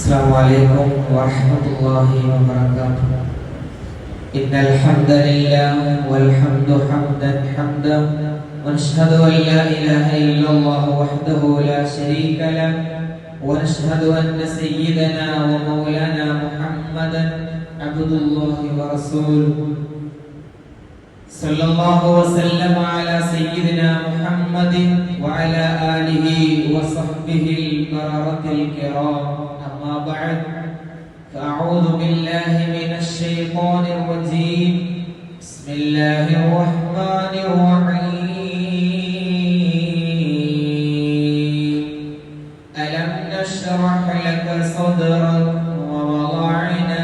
السلام عليكم ورحمة الله وبركاته. إن الحمد لله والحمد حمدا ونشهد أن لا إله إلا الله وحده لا شريك له ونشهد أن سيدنا ومولانا محمدا عبد الله ورسوله صلى الله وسلم على سيدنا محمد وعلى آله وصحبه البررة الكرام. أما بعد فأعوذ بالله من الشيطان الرجيم. بسم الله الرحمن الرحيم. ألم نشرح لك صدرك ووضعنا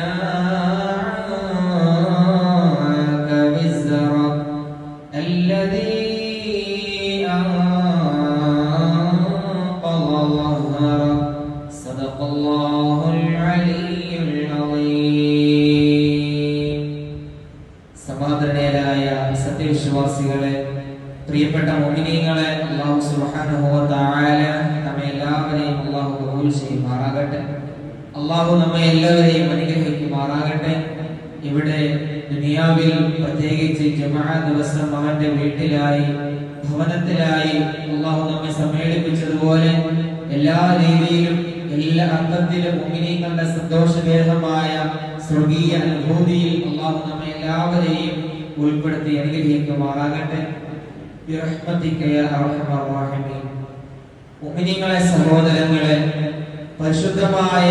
عنك وزرك الذي أنقض ظهرك. صدق الله العلي العظيم. സമാദരണീയരായ സത്യവിശ്വാസികളെ, പ്രിയപ്പെട്ട മുഅ്മിനീങ്ങളെ, അല്ലാഹു സുബ്ഹാനഹു വ തആല നമ്മെ എല്ലാവരെയും അല്ലാഹു കബൂൽ ചെയ്യുമാറാകട്ടെ. അല്ലാഹു നമ്മെ എല്ലാവരെയും അനുഗ്രഹിക്കുമാറാകട്ടെ. ഇവിടെ ദുനിയാവിൽ പ്രത്യേകിച്ച് ജുമുഅ ദിവസം അവന്റെ വീട്ടിലായി ഭവനത്തിലായി അല്ലാഹു നമ്മെ സമ്മേളിപ്പിച്ചതുപോലെ എല്ലാ രീതിയിലും എല്ലാ അർത്ഥത്തിലും മുഅ്മിനീങ്ങളുടെ സന്തോഷഭേദമായ സ്വർഗീയ അനുഭൂതിയിൽ അല്ലാഹു നമ്മെ എല്ലാവരെയും ഉൾപ്പെടുത്തി അനുഗ്രഹിക്കുമാറാകട്ടെ. ബിറഹ്മതിക യാ അർഹമർ റഹീമീൻ. മുഅ്മിനീങ്ങളെ, സഹോദരങ്ങളെ, പരിശുദ്ധമായ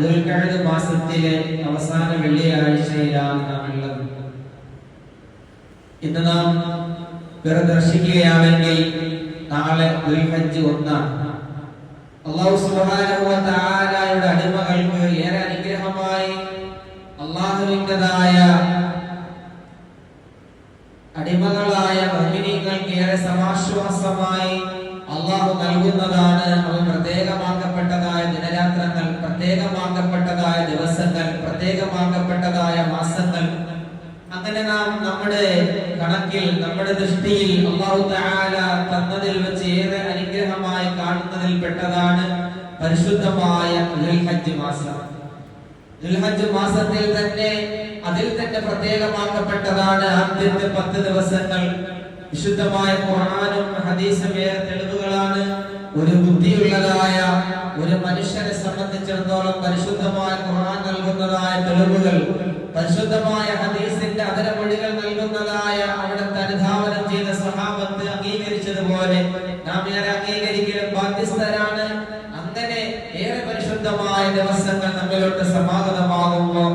ദുൽഖഅദ് മാസത്തിലെ അവസാന വെള്ളിയാഴ്ചയിലാണ് നാം ഉള്ളത്. ഇന്ന് നാം ദർശിക്കുകയാണെങ്കിൽ നാളെ ദുൽഹജ്ജ് 1. അല്ലാഹു സുബ്ഹാനഹു വ തആലയുടെ അടിമകൾക്ക് ഏറെ അനുഗ്രഹമായി അല്ലാഹുവിൻ്റെതായ അടിമകളായ മുഅ്മിനീങ്ങൾക്ക് ഏറെ സമാശ്വാസമായി അല്ലാഹു നൽകുന്നതാണ് അവൻ പ്രത്യേകമാക്കപ്പെട്ടതായ ദിനരാത്രങ്ങൾ, പ്രത്യേകമാക്കപ്പെട്ടതായ ദിവസങ്ങൾ, പ്രത്യേകമാക്കപ്പെട്ടതായ മാസങ്ങൾ. അങ്ങനെ നാം നമ്മുടെ കണക്കിൽ, നമ്മുടെ ദൃഷ്ടിയിൽ അല്ലാഹു തആല തന്നതിൽ വെച്ച് ഏറെ അനുഗ്രഹമായി കാണുന്നതിൽ പെട്ടതാണ് പരിശുദ്ധമായ ദുൽഹജ്ജ് മാസം. ദുൽഹജ്ജ് മാസത്തിൽ തന്നെ അതിൽ തന്നെ പ്രത്യേകമാക്കപ്പെട്ടതാണ് ആദ്യത്തെ 10 ദിവസങ്ങൾ. വിശുദ്ധമായ ഖുർആനും ഹദീസും ഏറെ തെളിവുകളാണ്. ഒരു ബുദ്ധിയുള്ളതായ ഒരു മനുഷ്യനെ സംബന്ധിച്ചിടത്തോളം പരിശുദ്ധമായ ഖുർആൻ നൽകുന്നതായ തെളിവുകൾ, പരിശുദ്ധമായ ഹദീസിന്റെ അതരമൊഴികൾ നൽകുന്നതായ അവിടുത്തെ അനുധാവനം ചെയ്ത സ്വഹാബത്ത് അംഗീകരിച്ചതുപോലെ നാം ഏറെ അംഗീകരിക്കലും ബാധ്യസ്ഥരാണ്. അങ്ങനെ ഏറെ പരിശുദ്ധമായ ദിവസങ്ങൾ നമ്മിലോട്ട് സമാഗതമാകുമ്പോൾ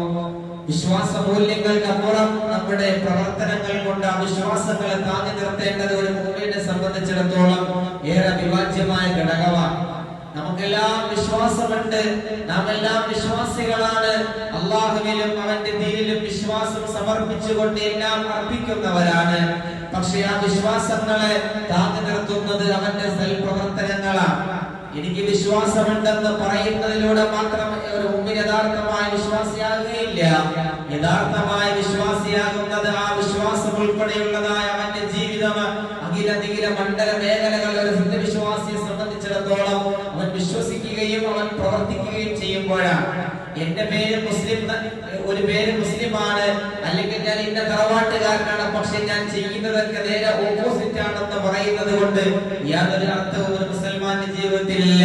വിശ്വാസ മൂല്യങ്ങൾക്കപ്പുറം നമ്മുടെ പ്രവർത്തനങ്ങൾ കൊണ്ട് ആ വിശ്വാസങ്ങളെ താങ്ങി നിർത്തേണ്ടത് ഒരു മുഅ്മിനെ സംബന്ധിച്ചിടത്തോളം ഏറെ അവിഭാജ്യമായ ഘടകമാണ്. നമുക്കെല്ലാം വിശ്വാസമുണ്ട്, നാം എല്ലാം വിശ്വാസികളാണ്. അല്ലാഹുവിലും അവന്റെ ദീനിലും വിശ്വാസം സമർപ്പിച്ചുകൊണ്ട് എല്ലാം അർപ്പിക്കുന്നവരാണ്. പക്ഷേ ആ വിശ്വാസങ്ങളെ താങ്ങി നിർത്തുന്നത് അവന്റെ സൽപ്രവർത്തനങ്ങളാണ്. എനിക്ക് വിശ്വാസമുണ്ടെന്ന് പറയുന്നതിലൂടെ മാത്രം ഒരു മുഅ്മിൻ യഥാർത്ഥമായ വിശ്വാസിയാകുകയില്ല. യഥാർത്ഥമായ വിശ്വാസിയാകുന്നത് ആ വിശ്വാസം ഉൾപ്പെടെയുള്ളതായ അവന്റെ ജീവിതം അഖില നിഖില മണ്ഡല മേഖലകൾ ഒരു സത്യവിശ്വാസിയെ സംബന്ധിച്ചിടത്തോളം അവൻ വിശ്വസിക്കുകയും അവൻ പ്രവർത്തിക്കുകയും ചെയ്യുമ്പോഴാണ്. എന്റെ പേര് മുസ്ലിം, ഒരു പേര് മുസ്ലിമാണ്, അല്ലെങ്കിൽ ഞാൻ ഇന്ന തറവാട്ടുകാരനാണ്, പക്ഷെ ഞാൻ ചെയ്യുന്നതൊക്കെ നേരെ ഓപ്പോസിറ്റ് ആണെന്ന് പറയുന്നത് കൊണ്ട് യാതൊരു അർത്ഥവും ഒരു മുസൽമാന്റെ ജീവിതത്തിലില്ല.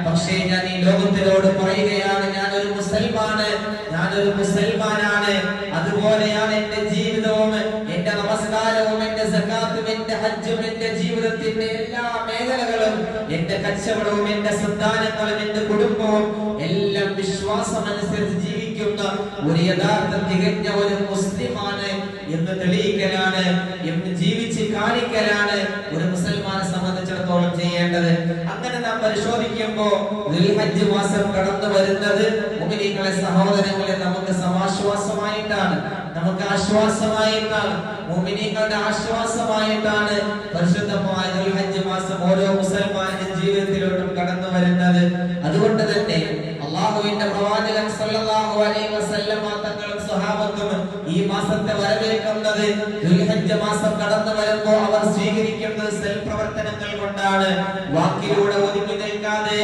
പക്ഷേ ഞാൻ ഈ ലോകത്തിനോട് പറയുകയാണ്, ഞാനൊരു മുസൽമാണ്, ഞാനൊരു മുസൽമാനാണ്. അതുപോലെയാണ് എന്റെ ജീവിതവും, എന്റെ നമസ്കാരവും, എന്റെ സകാത്തും, എന്റെ ഹജ്ജും, എന്റെ ജീവിതത്തിന്റെ എല്ലാ മേഖലകളും, എന്റെ കച്ചവടവും, എന്റെ സന്താനങ്ങളും, എന്റെ കുടുംബവും എല്ലാം വിശ്വാസമനുസരിച്ച് ജീവിക്കുന്ന ഒരു യഥാർത്ഥ തികഞ്ഞ ഒരു മുസ്ലിമാണ് എന്ന് തെളിയിക്കലാണ്, എന്ന് ജീവിച്ച് കാണിക്കലാണ് ഒരു മുസൽമാനെ സംബന്ധിച്ചിടത്തോളം ചെയ്യേണ്ടത്. അങ്ങനെ നാം പരിശോധിക്കുമ്പോൾ ദുൽഹജ്ജ് മാസം കടന്നു വരുന്നത് മുഅ്മിനീങ്ങളെ, സഹോദരങ്ങളെ, നമുക്ക് സമാശ്വാസമായിട്ടാണ്, നമുക്ക് ആശ്വാസമായിട്ടാണ്, മുഅ്മിനീങ്ങളുടെ ആശ്വാസമായിട്ടാണ് പരിശുദ്ധമായ ദുൽഹജ്ജ് മാസം ഓരോ മുസൽമാന്റെ ജീവിതത്തിലോട്ടും കടന്നു വരുന്നത്. അതുകൊണ്ട് തന്നെ അല്ലാഹുവിന്റെ പ്രവാചകൻ സല്ലല്ലാഹു അലൈഹി വസല്ലമ തങ്ങളും സ്വഹാബത്തും ഈ മാസത്തെ വരവേൽക്കുന്നത് ദുൽഹജ്ജ് മാസം കടന്നു വരുമ്പോൾ അവർ സ്വീകരിക്കുന്നത് സൽപ്രവർത്തനങ്ങൾ കൊണ്ടാണ്. വാക്കിലൂടെ ഒതുങ്ങി നിൽക്കാതെ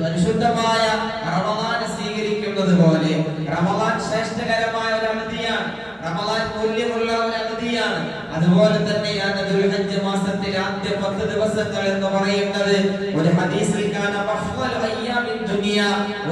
പരിശുദ്ധമായ റമദാൻ അതുപോലെ തന്നെയാണ് ദുൽഹജ്ജ് മാസത്തിലെ ആദ്യ 10 ദിവസങ്ങൾ എന്ന് പറയുന്നത്. ഒരു ഹദീസിൽ കാന അഫ്ളൽ അയ്യാമിൻ ദുനിയ,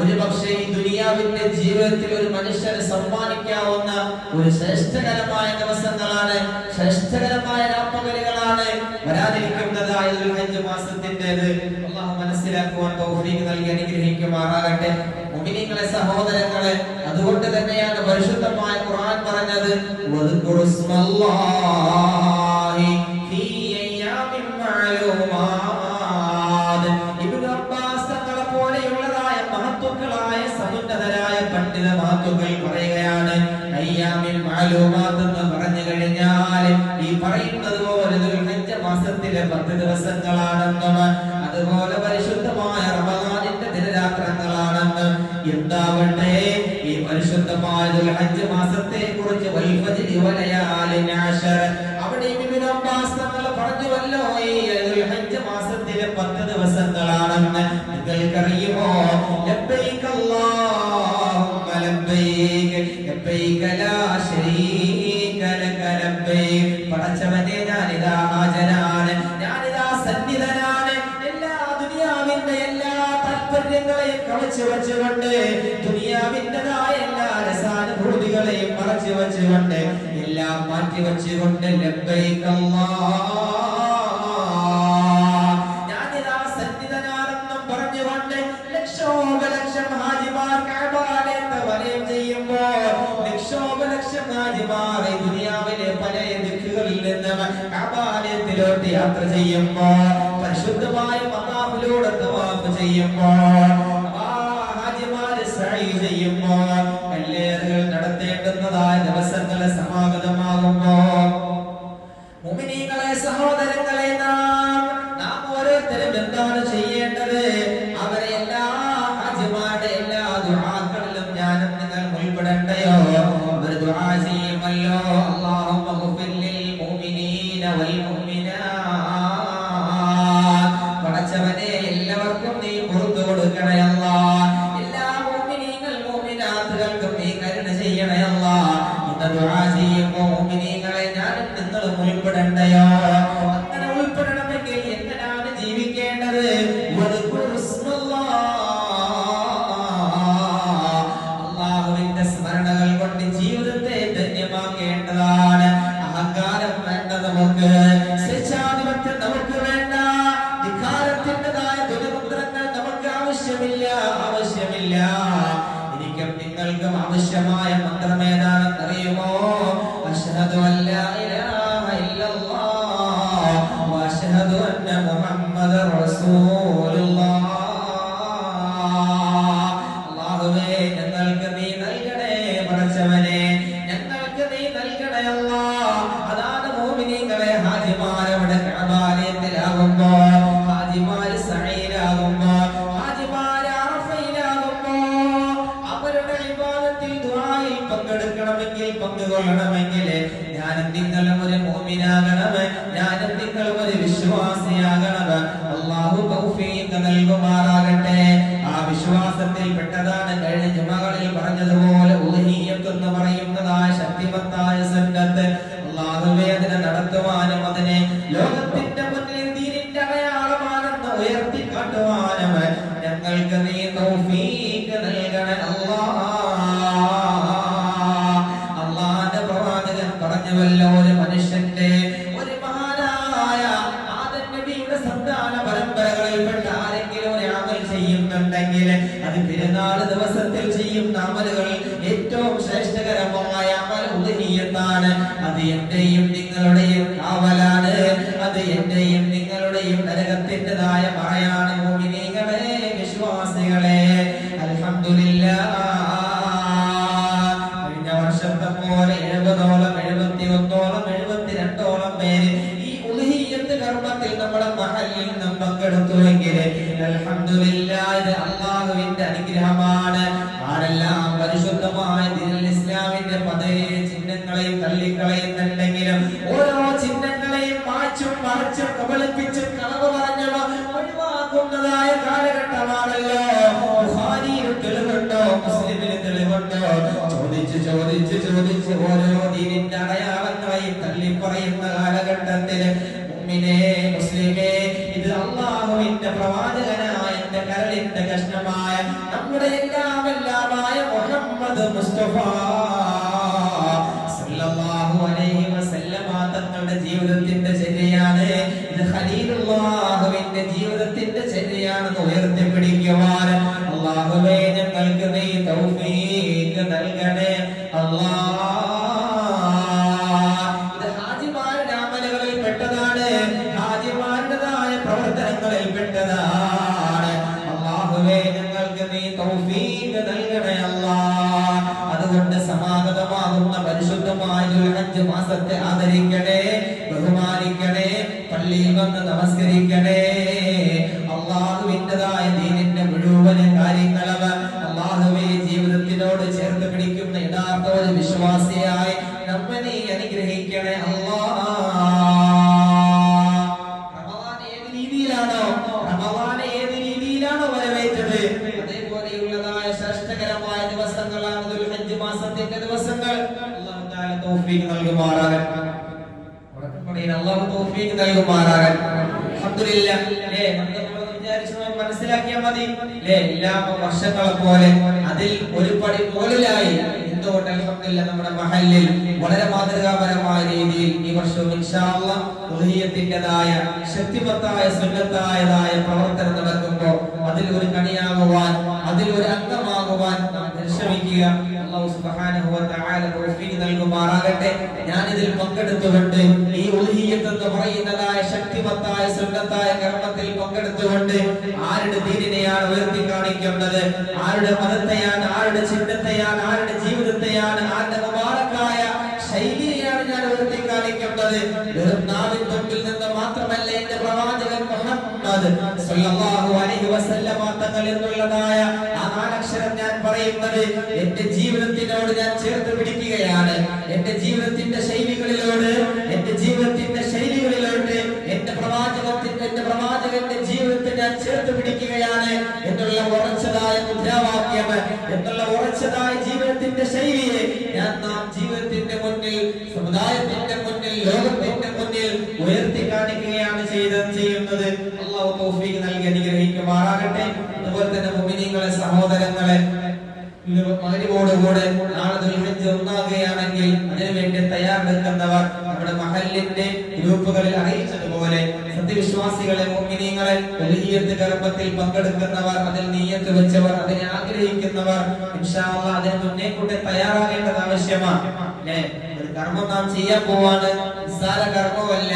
ഒരുപക്ഷേ ഈ ദുനിയാവിന്റെ ജീവിതത്തിൽ ഒരു മനുഷ്യന് സമ്മാനിക്കാവുന്ന ഒരു ശ്രേഷ്ഠകരമായ ദിവസങ്ങളാണ്, ശ്രേഷ്ഠകരമായ രാപ്പകലുകളാണ് വരാനിരിക്കുന്നതായ ദുൽഹജ്ജ് മാസത്തിന്റേത്. അല്ലാഹു മനസ്സിലാക്കുവാൻ തൗഫീഖ് നൽകി അനുഗ്രഹിക്കുമാറാകട്ടെ. മുഅ്മിനീങ്ങളെ, സഹോദരങ്ങളെ, അതുകൊണ്ട് തന്നെയാണ് പരിശുദ്ധമായ ഖുർആൻ പറഞ്ഞത് വദ്കുറുസ്മല്ലാഹി ഫീ അയ്യാമിൻ മഅലൂമാത്. ഇബ്നു അബ്ബാസ് തങ്ങളെ പോലെയുള്ളതായ മഹത്തുക്കളായ സമുന്നതരായ പണ്ഡിത മഹത്തുക്കൾ പറയുകയാണ്, അയ്യാമിൻ മഅലൂമാത് എന്ന് പറഞ്ഞു കഴിഞ്ഞാൽ ഈ പറയുന്നത് പോലെ ദുൽഹജ്ജ് മാസത്തിലെ 10 ദിവസങ്ങളാണെന്നും അതുപോലെ പരിശുദ്ധമായ റമദാനിന്റെ ദിനരാത്രങ്ങളാണെന്ന്. എന്താവട്ടെ, ഈ പരിശുദ്ധമായ ദുൽഹജ്ജ് മാസത്തെ കുറിച്ച് അവിടെ ഇബ്നു അബ്ബാസ് തങ്ങൾ പറഞ്ഞുവല്ലോ, ഈ ദുൽഹജ്ജ് മാസത്തിലെ 10 ദിവസങ്ങളാണെന്ന്. നിങ്ങൾക്കറിയുമോ? ലബ്ബൈക അല്ലാഹുമ്മ ലബ്ബൈക ലബ്ബൈക ലാ ശരീക ലക ലബ്ബൈക. പടച്ചവനെ, ഞാനിതാ ഹാജരാണ്, ഞാനിതാ സന്നിധനാണ്. എല്ലാ ദുനിയാവിന്റെ എല്ലാ താൽപര്യങ്ങളെയും കളച്ചു വെച്ചുകൊണ്ട്, ദുനിയാവിന്റെതായ എല്ലാ രസാനുഭൂതികളെയും മറച്ചു വെച്ചുകൊണ്ട്, എല്ലാം മാറ്റി വെച്ചുകൊണ്ട് ലബ്ബൈക ഞാനിതാ സന്നിധനാണെന്നും പറഞ്ഞുകൊണ്ട് ലക്ഷോപലക്ഷം ഹാജിമാർ കഅബയിലേക്ക് വലയം ചെയ്യുമ്പോൾ, ലക്ഷോപലക്ഷം ഹാജിമാർ ഈ ദുനിയാവിലെ പല ദിക്കുകളിൽ നിന്ന് കഅബയിലോട്ട് യാത്ര ചെയ്യുമ്പോൾ, പരിശുദ്ധമായ മഖാമിലൂടെ തവാഫ് ചെയ്യുമ്പോൾ, ഹാജിമാര് സഈ ചെയ്യുമ്പോൾ, കല്ലേറുകൾ നടത്തേണ്ടുന്നതായ ദിവസങ്ങൾ സമാഗതമാകുമ്പോൾ, മുഅ്മിനീങ്ങളെ, സഹോദരങ്ങളെ, നാം ഓരോരുത്തരും എന്താണ് ചെയ്യേണ്ടത്? അവരെ എല്ലാ ഹാജിമാരുടെ എല്ലാ ദുആകളിലും ഞാനും നിങ്ങൾ ഉൾപ്പെടണ്ടയോ? അവർ ദുആ ചെയ്യുമല്ലോ, അല്ലാഹുമ്മ ഗ്ഫിർ ലിൽ മുഅ്മിനീന വൽ മുഅ്മിനാത്ത്. പടച്ചവനെ, എല്ലാവർക്കും നീ പുറത്തു കൊടുക്കണേ അല്ലാഹ്. എല്ലാ മുഅ്മിനീങ്ങൾ മുഅ്മിനാത്തുകൾക്കും നീ കരുണ ചെയ്യണേ അല്ലാഹ്. ഇന്ന് ദുആ ചെയ്യുമ്പോൾ മുഅ്മിനീങ്ങളെ, ഞാനും നിങ്ങളും ഉൾപ്പെടണ്ടയോ? അങ്ങനെ ഉൾപ്പെടണമെങ്കിൽ എങ്ങനെയാണ് ജീവിക്കേണ്ടത്? അല്ലാഹുവിന്റെ സ്മരണകൾ കൊണ്ട് ജീവിതത്തെ ധന്യമാക്കേണ്ടതാണ്. അഹങ്കാരം വേണ്ട നമുക്ക്, സ്വേച്ഛാധിപത്യം നമുക്ക് വേണ്ട, ധിക്കാരത്തിൻ്റെതായ ദുരമുദ്രങ്ങൾ നമുക്ക് ആവശ്യമില്ല, ആവശ്യമില്ല. എനിക്കും നിങ്ങൾക്കും ആവശ്യമായ മന്ത്രം ഏതാണെന്ന് അറിയുമോ? അശ്ഹദു അല്ലാ ഇലാഹ ഇല്ലല്ലാഹ് വ അശ്ഹദു അന്ന മുഹമ്മദർ റസൂലുള്ളാഹ്. അല്ലാഹുവേ, ഞങ്ങൾക്ക് നീ നൽകണേ പടച്ചവനെ, ഞങ്ങൾക്ക് നീ നൽകണേ അല്ലാഹ്. അതാണ് മുഅ്മിനീങ്ങളെ, ഹാജിമാരവിടെ കഅബയിലാകുമ്പോ, ഹാജിമാര് സഈലാകുമ്പോ, ഹാജിമാര് അറഫയിലാകുമ്പോ, അവരുടെ ഇബാദത്തിൽ ദുആയിൽ പങ്കെടുക്കണമെങ്കിൽ, പങ്കുകൊള്ളണമെങ്കിൽ ഞാനും നിങ്ങളും ഒരു മുഅ്മിനാകണം, ഞാനും നിങ്ങളും ഒരു വിശ്വാസിയാകണം. അല്ലാഹു തൗഫീഖ് നൽകുമാറാകട്ടെ. ആ വിശ്വാസത്തിൽ പെട്ടതാണ് കഴിഞ്ഞ ജുമകളിൽ പറഞ്ഞതുപോലെ ഉദ്ഹിയ്യത്ത് എന്ന് പറയുന്നതായ ശക്തിമത്തായ സുന്നത്ത്. അല്ലാഹുവേ, അതിനെ നടത്തുവാനും അതിനെ ലോകത്തിന്റെ മുന്നിൽ ദീനിന്റെ അടയാളമാണെന്ന് ഉയർത്തി കാട്ടുവാനും ഞങ്ങൾക്ക് നീ തൗഫീഖ് നൽകണേ അല്ലാഹ്. അല്ലാഹുവിന്റെ പ്രവാചകൻ പറഞ്ഞുവല്ലോ, ഒരു മനുഷ്യന്റെ, ഒരു മഹാനായ ആദം നബിയുടെ സന്താന പരമ്പരകളിൽപ്പെട്ട ആരെങ്കിലും ഒരു അമൽ ചെയ്യുന്നുണ്ടെങ്കിൽ അത് പെരുന്നാൾ ദിവസത്തിൽ ചെയ്യുന്ന അമലുകൾ ഏറ്റവും ശ്രേഷ്ഠകരമായ അമൽ ഉദ്ഹിയ്യത്താണ്. അത് എന്റെയും നിങ്ങളുടെയും കാവലാണ്, അത് എന്റെയും നിങ്ങളുടെയും നരകത്തിൻ്റെതായ മറയാണ്. മുഅ്മിനീങ്ങളെ, വിശ്വാസികളെ, അൽഹംദുലില്ലാഹ്, കഴിഞ്ഞ വർഷത്തെ പോലെ 70ഓളം 71ഓളം 72ഓളം പേര് ഈ ഉദ്ഹിയ്യത്ത് കർമ്മത്തിൽ നമ്മുടെ മഹല്ലിൽ നിന്നും പങ്കെടുത്തുവെങ്കിൽ അൽഹംദുലില്ലാഹ്, ഇത് അല്ലാഹുവിന്റെ അനുഗ്രഹമാണ്. ആരെല്ലാം പരിശുദ്ധമായ ദീനുൽ ഇസ്ലാമിന്റെ പതേ ചിഹ്നങ്ങളെയും തള്ളിക്കളയുന്നുണ്ടെങ്കിലും ഓരോ ചിഹ്നങ്ങളെയും മായ്ച്ചും മറച്ചും കബളിപ്പിച്ചും കളവ് പറഞ്ഞവ ഒഴിവാക്കുന്നതായ കാലഘട്ടമാണല്ലോ. ബുഖാരിയിൽ തെളിവുണ്ടോ? മുസ്ലിമിന് തെളിവുണ്ടോ? ചോദിച്ച് ചോദിച്ച് ചോദിച്ച് ഓരോ ദീനിന്റെ അടയാളങ്ങളെയും തള്ളി പറയുന്ന കാലഘട്ടത്തിൽ മുഅ്മിനേ മുസ്ലിമേ, ഇത് അല്ലാഹുവിന്റെ പ്രവാചകനായ എന്റെ കരളിന്റെ കഷ്ണമായ നമ്മുടെ എല്ലാമെല്ലാമായ മുഹമ്മദ് മുസ്തഫ സല്ലല്ലാഹു അലൈഹി വസല്ലമ തങ്ങളുടെ ജീവിതത്തിന്റെ ചര്യയാണ് ഇത്. ഖലീലുള്ളാഹുവിന്റെ ജീവിതത്തിന്റെ ചര്യയാണെന്ന് ഉയർത്തിപ്പിടിക്കുവാൻ അല്ലാഹുവേ ഞങ്ങൾക്ക് നീ തൗഫീഖ് നൽകണേ അല്ലാഹ്. ഇത് ഹാജിമാരുടെ അമലുകളിൽ പെട്ടതാണ്, ഹാജിമാരുടേതായ പ്രവർത്തനങ്ങളിൽ പെട്ടതാണ്. അല്ലാഹുവേ ഞങ്ങൾക്ക് നീ തൗഫീഖ് നൽകണേ അല്ലാഹ്. അതുകൊണ്ട് സമാഗതമാകുന്ന പരിശുദ്ധമായ ദുൽഹജ്ജ് മാസത്തെ ആദരിക്കണേ, ബഹുമാനിക്കണേ, പള്ളിയിൽ വന്ന് നമസ്കരിക്കണേ. അല്ലാഹുവിൻ്റെതായ ദീനിന്റെ മുഴുവൻ കാര്യങ്ങളും അല്ലാഹുവേ ജീവിതത്തിനോട് ചേർത്ത് പിടിക്കുന്ന യഥാർത്ഥ ഒരു വിശ്വാസിയായി നമ്മെ നീ അനുഗ്രഹിക്കണേ അല്ലാഹ്. റമളാൻ ഏത് രീതിയിലാണോ വരവേറ്റത്, അതേപോലെയുള്ളതായ ശ്രേഷ്ഠകരമായ ദിവസങ്ങളാണ് ദുൽഹജ്ജ് മാസത്തിന്റെ ദിവസങ്ങൾ. അല്ലാഹു തആല തൗഫീഖ് നൽകുമാറാകട്ടെ. അല്ലാഹു തൗഫീഖ് നൽകുമാറാകട്ടെ. അൽഹംദുലില്ലാഹ്. മനസ്സിലാക്കിയാൽ മതി എല്ലാ വർഷങ്ങളെ പോലെ അതിൽ ഒരു പടി മുകളിലായി എന്തുകൊണ്ട് അൽഹംദുലില്ലാഹ് നമ്മുടെ മഹല്ലിൽ വളരെ മാതൃകാപരമായ രീതിയിൽ ഈ വർഷവും ഇൻഷാ അല്ലാഹ് ഉൽഹിയ്യത്തിന്റേതായ ശക്തിമത്തായ സുന്നത്തായതായ പ്രവർത്തനം നടക്കുമ്പോൾ അതിൽ ഒരു കണിയാകുവാൻ, അതിൽ ഒരു അംഗമാകുവാൻ നാം പരിശ്രമിക്കുക. അല്ലാഹു സുബ്ഹാനഹു വ തആല തൗഫീഖ് നൽകുമാറാകട്ടെ. ഞാൻ ഇതിൽ പങ്കെടുത്തുകൊണ്ട് ഈ ഉൽഹിയ്യത്ത് എന്ന് പറയുന്നതായ ശക്തിമത്തായ സുന്നത്തായ കർമ്മത്തിൽ പങ്കെടുത്തുകൊണ്ട് ആരുടെ ദീനിനെയാണ് ഉയർത്തി കാണിക്കുന്നത്, ആരുടെ മതത്തെയാണ്, ആരുടെ ചിന്തത്തെയാണ്, ആരുടെ ജീവിതത്തെയാണ്, ആരുടെ മുബാറക്കായ ശൈലിയെയാണ് ഞാൻ ഉയർത്തി കാണിക്കുന്നത്. വെറും നാവിൻ തുമ്പിൽ നിന്ന് മാത്രമല്ല എന്റെ പ്രവാചകൻ മുഹമ്മദ് സല്ലല്ലാഹു അലൈഹി വസല്ലമ തങ്ങൾ എന്നുള്ളതായ ആ നാലക്ഷരം ഞാൻ പറയുന്നത് എന്റെ ജീവിതത്തിനോട് ഞാൻ ചേർത്ത് പിടിക്കുകയാണ്. എന്റെ ജീവിതത്തിന്റെ ശൈലികളിലോട്, എന്റെ ജീവിതത്തിന്റെ ശൈലികളിലോട്ട് എന്റെ പ്രവാചകന്റെ ജീവിതത്തെ ഞാൻ ചേർത്ത് പിടിക്കുകയാണ് എന്നുള്ള ഉറച്ചതായ മുദ്രാവാക്യം, എന്നുള്ള ഉറച്ചതായ ജീവിതത്തിന്റെ ശൈലിയെ ഞാൻ നാം ജീവിതത്തിന്റെ മുന്നിൽ, സമുദായത്തിന്റെ മുന്നിൽ, ലോകത്തിന്റെ മുന്നിൽ ഉയർത്തി കാണിക്കുകയാണ് ചെയ്യുന്നത്. അല്ലാഹു തൗഫീഖ് നൽകി അനുഗ്രഹിക്കുമാറാകട്ടെ. അതുപോലെ തന്നെ മുഅ്മിനീങ്ങളെ, സഹോദരങ്ങളെ, മഗ്‌രിബോടുകൂടെ നാളെ ദുൽഹജ്ജ് ഒന്നാകുകയാണെങ്കിൽ അതിനുവേണ്ടി തയ്യാറെടുക്കുന്നവർ നമ്മുടെ മഹല്ലിന്റെ ഗ്രൂപ്പുകളിൽ അറിയിച്ചതുപോലെ സത്യവിശ്വാസികളെ, മുഅ്മിനീങ്ങളെ, ഉൽഹിയ്യത്ത് കർമ്മത്തിൽ പങ്കെടുക്കുന്നവർ, അതിൽ നിയ്യത്ത് വെച്ചവർ, അതിനെ ആഗ്രഹിക്കുന്നവർ ഇൻഷാ അല്ലാഹ് അതിന് മുന്നേ കൂടെ തയ്യാറാകേണ്ടത് ആവശ്യമാണ്. ഒരു കർമ്മം നാം ചെയ്യാൻ പോവാണ്, നിസ്സാര കർമ്മമല്ല.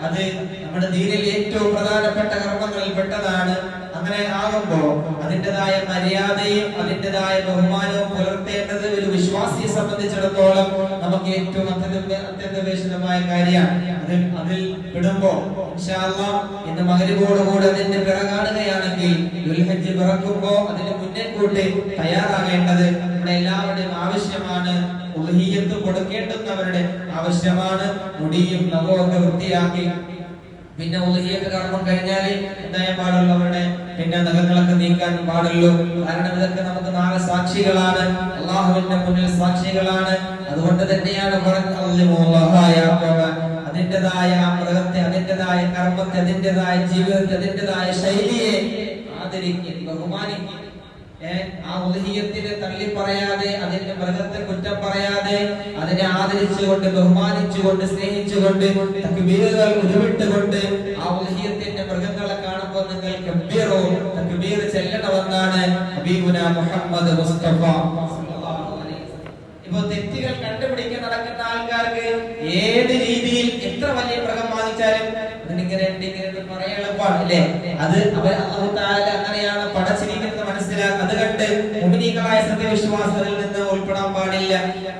അത് നമ്മുടെ ദീനിൽ ഏറ്റവും പ്രധാനപ്പെട്ട കർമ്മങ്ങളിൽ പെട്ടതാണ്. അങ്ങനെ ആകുമ്പോ അതിൻ്റെതായ മര്യാദയും അതിൻ്റെതായ ബഹുമാനവും പുലർത്തേണ്ടത് ഒരു വിശ്വാസിയെ സംബന്ധിച്ചിടത്തോളം നമുക്ക് ഏറ്റവും അത്യന്താപേക്ഷിതമായ കാര്യമാണ്. അതിൽ പെടുമ്പോ ഇൻഷാ അല്ലാഹ് ഇന്ന് മഗ്‌രിബോടുകൂടി അതിന്റെ പിറകാണുകയാണെങ്കിൽ ദുൽഹജ്ജ് പിറക്കുമ്പോ അതിന് മുന്നേ കൂട്ടി തയ്യാറാകേണ്ടത് നമ്മുടെ എല്ലാവരുടെയും ആവശ്യമാണ്. ഉൽഹിയ്യത്ത് കൊടുക്കേണ്ടുന്നവരുടെ ആവശ്യമാണ്. മുടിയും നഖമൊക്കെ വൃത്തിയാക്കി പിന്നെ ഉൽഹിയ്യത്ത് കർമ്മം കഴിഞ്ഞാൽ എന്തായാലും പാടുള്ളവരുടെ പിന്നെ നഖങ്ങളൊക്കെ നീക്കാൻ പാടുള്ളൂ. കാരണം ഇതൊക്കെ നമുക്ക് നാളെ സാക്ഷികളാണ്, അള്ളാഹുവിന്റെ മുന്നിൽ സാക്ഷികളാണ്. അതുകൊണ്ട് തന്നെയാണ് അതിൻ്റെതായ മൃഗത്തെ, അതിൻ്റെതായ കർമ്മത്തെ, അതിൻ്റെതായ ജീവിതത്തെ, അതിൻ്റെതായ ശൈലിയെ ആദരിക്കുക, ബഹുമാനിക്കുക. ആ ഉൽഹിയ്യത്തിനെ തള്ളി പറയാതെ, അതിന്റെ മൃഗത്തെ കുറ്റം പറയാതെ, അതിനെ ആദരിച്ചുകൊണ്ട്, ബഹുമാനിച്ചുകൊണ്ട്, സ്നേഹിച്ചുകൊണ്ട്, തക്ബീറുകൾ ഉരുവിട്ടുകൊണ്ട് ആ ഉൽഹിയ്യത്തിന്റെ മൃഗങ്ങളെ കാണുമ്പോൾ നിങ്ങൾ തക്ബീർ ചെല്ലണമെന്നാണ് ഹബീബുനാ മുഹമ്മദ് മുസ്തഫ. ഇപ്പൊ തെറ്റുകൾ കണ്ടുപിടിക്കാൻ നടക്കുന്ന ആൾക്കാർക്ക് ഏത് രീതിയിൽ എത്ര വലിയ മൃഗം വാങ്ങിച്ചാലും അതിനിങ്ങനെ പറയാൻ എളുപ്പമാണ് അല്ലേ? അത് അല്ലാഹു തആല അങ്ങനെയാണ് പടച്ചിരിക്കുന്നത് മനസ്സിലാക്കുക. അത് കണ്ട് മുഅ്മിനീങ്ങളായ സത്യവിശ്വാസികളിൽ നിന്ന് ഉൾപ്പെടാൻ പാടില്ല.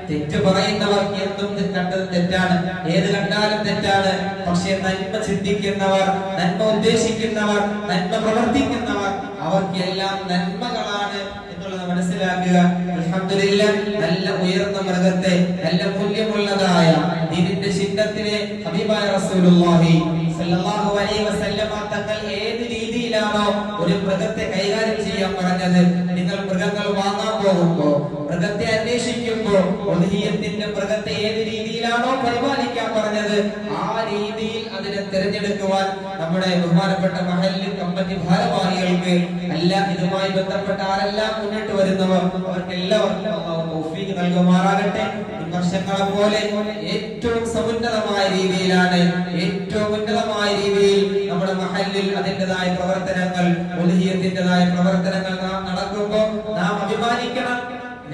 തെറ്റ് പറയുന്നവർക്ക് എന്തും കണ്ടത് തെറ്റാണ്, ഏത് കണ്ടാലും തെറ്റാണ്. പക്ഷേ നന്മ ചിന്തിക്കുന്നവർ, നന്മ ഉദ്ദേശിക്കുന്നവർ, നന്മ പ്രവർത്തിക്കുന്നവർ അവർക്ക് എല്ലാം നന്മകളാണ് എന്നുള്ളത് മനസ്സിലാക്കുക. അൽഹംദുലില്ലാഹ്, നല്ല ഉയർന്ന മൃഗത്തെ, നല്ല മൂല്യമുള്ളതായ ദീനിന്റെ ചിഹ്നത്തിനെ ഹബീബായ റസൂലുള്ളാഹി സല്ലല്ലാഹു അലൈഹി വസല്ലമ തങ്ങൾ ഏത് രീതിയിലാണോ ഒരു മൃഗത്തെ കൈകാര്യം ചെയ്യാൻ പറഞ്ഞത്, നിങ്ങൾ മൃഗങ്ങൾ വാങ്ങാൻ പോകുമ്പോൾ മൃഗത്തെ അന്വേഷിക്കുമ്പോ ഉദ്ഹിയത്തിന്റെ മൃഗത്തെ ഏത് രീതിയിലാണോ പരിപാലിക്കാൻ പറഞ്ഞത് ആ രീതിയിൽ അതിനെ തിരഞ്ഞെടുക്കുവാൻ നമ്മുടെ ബഹുമാനപ്പെട്ട മഹല്ല് കമ്മിറ്റി ഭാരവാഹികൾക്ക് അല്ല ഇതുമായി ബന്ധപ്പെട്ട ആരെല്ലാം മുന്നിട്ട് വരുന്നവർ അവർക്ക് എല്ലാവർക്കും അല്ലാഹു തൗഫീഖ് നൽകുമാറാകട്ടെ. വർഷങ്ങളെ പോലെ ഏറ്റവും സമുന്നതമായ രീതിയിലാണ്, ഏറ്റവും ഉന്നതമായ രീതിയിൽ നമ്മുടെ മഹല്ലിൽ അതിൻ്റെതായ പ്രവർത്തനങ്ങൾ, ഉദ്ഹിയത്തിൻ്റെതായ പ്രവർത്തനങ്ങൾ നാം നടക്കുമ്പോൾ നാം അഭിമാനിക്കണം.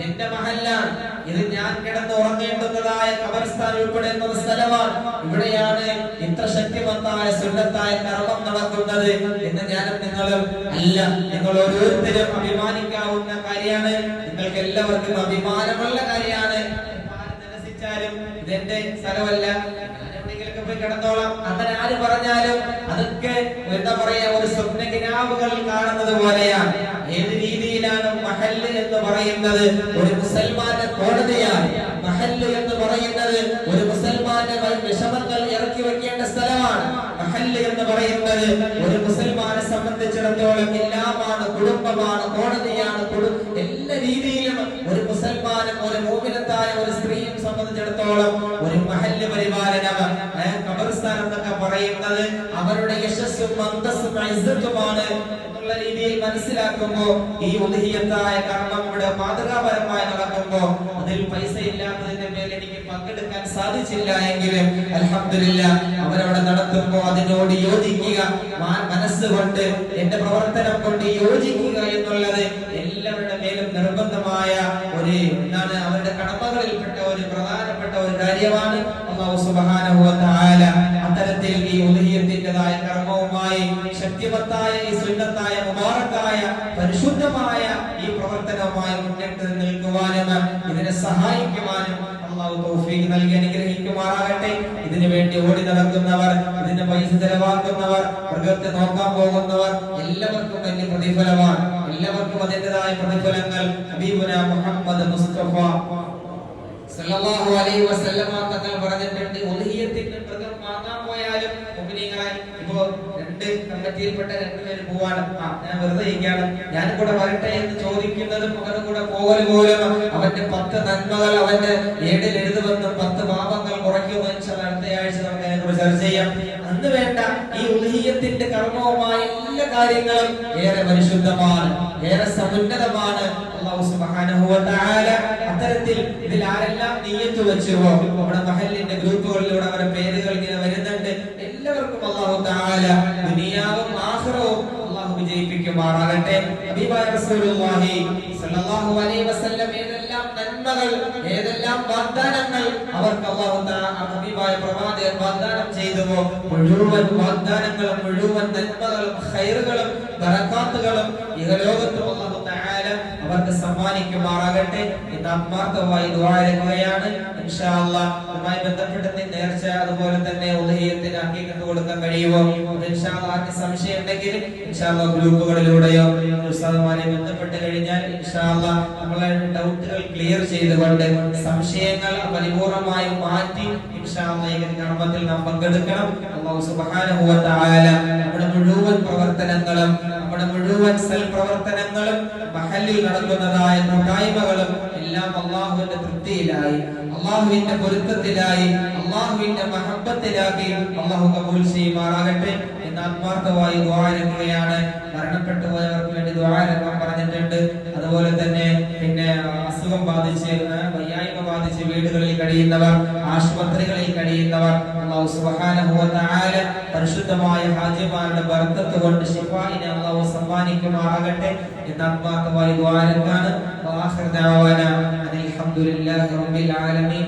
എന്റെ മഹല്ലാണ്, ഇത് ഞാൻ കിടന്ന് ഉറങ്ങേണ്ടുന്നതായ ഖബർസ്ഥാൻ ഉൾപ്പെടുന്ന സ്ഥലമാണ്, ഇവിടെയാണ് ഇത്ര ശക്തിമത്തായ സുന്നത്തായ കർമ്മം നടക്കുന്നത് എന്ന് ഞാനും നിങ്ങളും അല്ല, നിങ്ങൾ ഓരോരുത്തരും അഭിമാനിക്കാവുന്ന കാര്യമാണ്. നിങ്ങൾക്ക് എല്ലാവർക്കും അഭിമാനമുള്ള കാര്യമാണ്. ഇതെന്റെ സ്ഥലമല്ല, എവിടെയെങ്കിലൊക്കെ പോയി കിടന്നോളാം, അങ്ങനെ ആര് പറഞ്ഞാലും അതൊക്കെ എന്താ പറയാ, ഒരു സ്വപ്ന കിനാവുകൾ കാണുന്നത് പോലെയാണ്. ഏത് രീതിയിലാണ് മഹല്ല് എന്ന് പറയുന്നത് ഒരു മുസൽമാന്റെ കോടതിയാണ്. മഹല്ല് എന്ന് പറയുന്നത് ഒരു മുസൽമാന്റെ വിഷമങ്ങൾ ഇറക്കി വെക്കേണ്ട സ്ഥലമാണ്. മഹല്ല് എന്ന് പറയുന്നത് ഒരു മുസൽമാനെ സംബന്ധിച്ചിടത്തോളം എല്ലാമാണ്, കുടുംബമാണ്, കോടതിയാണ്. എല്ലാ രീതിയിലും ഒരു മുസൽമാനും ഒരു മോമിനത്തായ ഒരു സ്ത്രീയും സംബന്ധിച്ചിടത്തോളം ഒരു മഹല്ല് പരിപാലനം, ഖബർസ്ഥാൻ എന്നൊക്കെ പറയുന്നത് അവരുടെ യശസ്സും അന്തസ്സും ഇസ്സത്തുമാണ് എന്നുള്ള രീതിയിൽ മനസ്സിലാക്കുമ്പോ ഈ ഉദ്ഹിയത്തായ കർമ്മം ഇവിടെ മാതൃകാപരമായി നടക്കുമ്പോ അതിൽ പൈസ ഇല്ലാത്തതിന്റെ പേരിൽ എനിക്ക് പങ്കെടുക്കാൻ സാധിച്ചില്ല എങ്കിലും അൽഹംദുലില്ലാഹ് അവരവിടെ നടത്തുമ്പോ അതിനോട് യോജിക്കുക, മനസ്സുകൊണ്ട് എന്റെ പ്രവർത്തനം കൊണ്ട് യോജിക്കുക എന്നുള്ളത് എല്ലാവരുടെ മേലും നിർബന്ധമായ ഒരു എന്താണ്, അവരുടെ കടമകളിൽപ്പെട്ട ഒരു പ്രധാനപ്പെട്ട ഒരു കാര്യമാണ്. അല്ലാഹു സുബ്ഹാനഹു വ തആല അത്തരത്തിൽ ഈ ഉദ്ഹിയത്തിൻ്റെതായ കർമ്മവുമായി ശക്തിമത്തായ ഈ സുന്നത്തായ മുബാറക്കായ പരിശുദ്ധമായ ഈ പ്രവർത്തനവുമായി മുന്നിട്ട് നിൽക്കുവാനും ഇതിനെ സഹായിക്കുവാനും അല്ലാഹു തൗഫീഖ് നൽകി അനുഗ്രഹിക്കുമാറാകട്ടെ. ഇതിനു വേണ്ടി ഓടി നടക്കുന്നവർ, ഇതിന് പൈസ ചെലവാക്കുന്നവർ, മൃഗത്തെ നോക്കാൻ പോകുന്നവർ എല്ലാവർക്കും വലിയ പ്രതിഫലമാണ്. എല്ലാവർക്കും അതിൻ്റെതായ പ്രതിഫലങ്ങൾ ഹബീബുന മുഹമ്മദ് മുസ്തഫ സല്ലല്ലാഹു അലൈഹി വസല്ലമ തങ്ങൾ പറഞ്ഞിട്ടുണ്ട്. ഉദ്ഹിയത്തിന്റെ മൃഗം വാങ്ങാൻ പോയാലും മുഅ്മിനീങ്ങളെ, ഇപ്പോ രണ്ട് കമ്മിറ്റിയിൽപ്പെട്ട രണ്ടുപേര് പോവാണ്, ഞാൻ വെറുതെ ഇരിക്കുകയാണ്, ഞാൻ കൂടെ വരട്ടെ എന്ന് ചോദിക്കുന്നതും അവരുടെ കൂടെ പോകൽ പോലും അവന്റെ 10 നന്മകൾ അവന്റെ ഏടിൽ എഴുതുമെന്നും 10 പാപങ്ങൾ കുറയ്ക്കുമെന്നും അടുത്ത ആഴ്ച നമുക്ക് അതിനെക്കുറിച്ച് ചർച്ച ചെയ്യാം. അന്ന് വേണ്ട ഈ ഉദ്ഹിയത്തിന്റെ കർമ്മവുമായ എല്ലാ കാര്യങ്ങളും ഏറെ പരിശുദ്ധമാണ്, ഏറെ സമുന്നതമാണ്. അല്ലാഹു സുബ്ഹാനഹു വ തആല അത്തരത്തിൽ ഇതിൽ ആരെല്ലാം നിയ്യത്ത് വെച്ചുവോ നമ്മുടെ മഹല്ലിന്റെ ഗ്രൂപ്പുകളിലൂടെ അവരുടെ പേരുകൾ ഇങ്ങനെ വരുന്നുണ്ട്. എല്ലാവർക്കും അല്ലാഹു തആല ദുനിയാവും ആഖിറവും അല്ലാഹു വിജയിപ്പിക്കുമാറാകട്ടെ. ഹബീബായ റസൂലുള്ളാഹി സ്വല്ലല്ലാഹു അലൈഹി വസല്ലം ഏതെല്ലാം നന്മകൾ, ഏതെല്ലാം വാഗ്ദാനങ്ങൾ അവർക്ക് അല്ലാഹു തആല ഹബീബായ പ്രവാചകൻ വാഗ്ദാനം ചെയ്തുവോ മുഴുവൻ വാഗ്ദാനങ്ങളും, മുഴുവൻ നന്മകളും, ഖൈറുകളും, ബറകാത്തുകളും ഇഹലോകത്തും അല്ലാഹു തആല അവർക്ക് സമ്മാനിക്കുമാറാകട്ടെ എന്ന് ആത്മാർത്ഥമായി ദുആ ചെയ്യുകയാണ്. ഇൻഷാ അല്ലാഹ് ഇതുമായി ബന്ധപ്പെട്ട നേർച്ച, അതുപോലെ തന്നെ ഉദ്ഹിയത്തിന് അംഗീകരണം കൊടുക്കാൻ കഴിയുമോ ഇൻഷാ അല്ലാഹ് ആർക്ക് സംശയം ഉണ്ടെങ്കിൽ ഇൻഷാ അല്ലാഹ് ഗ്രൂപ്പുകളിലൂടെയോ ഉസ്താദുമാരെ ബന്ധപ്പെട്ട് കഴിഞ്ഞാൽ ഇൻഷാ അല്ലാഹ് നമ്മളെ ഡൗട്ടുകൾ ക്ലിയർ ചെയ്തുകൊണ്ട് സംശയങ്ങൾ പരിപൂർണമായി മാറ്റി ഇൻഷാ അല്ലാഹ് ഈ കർമ്മത്തിൽ നാം പങ്കെടുക്കണം. അല്ലാഹു സുബ്ഹാനഹു വ തആല നമ്മുടെ മുഴുവൻ പ്രവർത്തനങ്ങളും, നമ്മുടെ മുഴുവൻ സൽപ്രവർത്തനങ്ങളും, മഹല്ലിൽ നടക്കുന്നതായ കൂട്ടായ്മകളും എല്ലാം അല്ലാഹുവിന്റെ തൃപ്തിയിലായി, അല്ലാഹുവിന്റെ പൊരുത്തത്തിലായി, അല്ലാഹുവിന്റെ മഹബ്ബത്തിലാക്കി അല്ലാഹു കബൂൽ ചെയ്യുമാറാകട്ടെ എന്ന് ആത്മാർത്ഥമായി ദുആ ചെയ്യുകയാണ്. മരണപ്പെട്ടു പോയവർക്ക് വേണ്ടി ദുആ ചെയ്യാൻ പറഞ്ഞിട്ടുണ്ട്. അതുപോലെ തന്നെ പിന്നെ അസുഖം ബാധിച്ച്, വയ്യായ്മ ബാധിച്ച് വീടുകളിൽ കഴിയുന്നവർ, ആശുപത്രികളിൽ കഴിയുന്നവർ അല്ലാഹു സുബ്ഹാനഹു വ തആല പരിശുദ്ധമായ ഹാജിമാരുടെ ബർക്കത്ത് കൊണ്ട് ശിഫാഇനെ അല്ലാഹു സമ്മാനിക്കുമാറാകട്ടെ എന്ന് ആത്മാർത്ഥമായി ദുആ ചെയ്യുകയാണ്. വആഖിറു ദഅവാനാ അൽഹംദുലില്ലാഹി റബ്ബിൽ ആലമീൻ.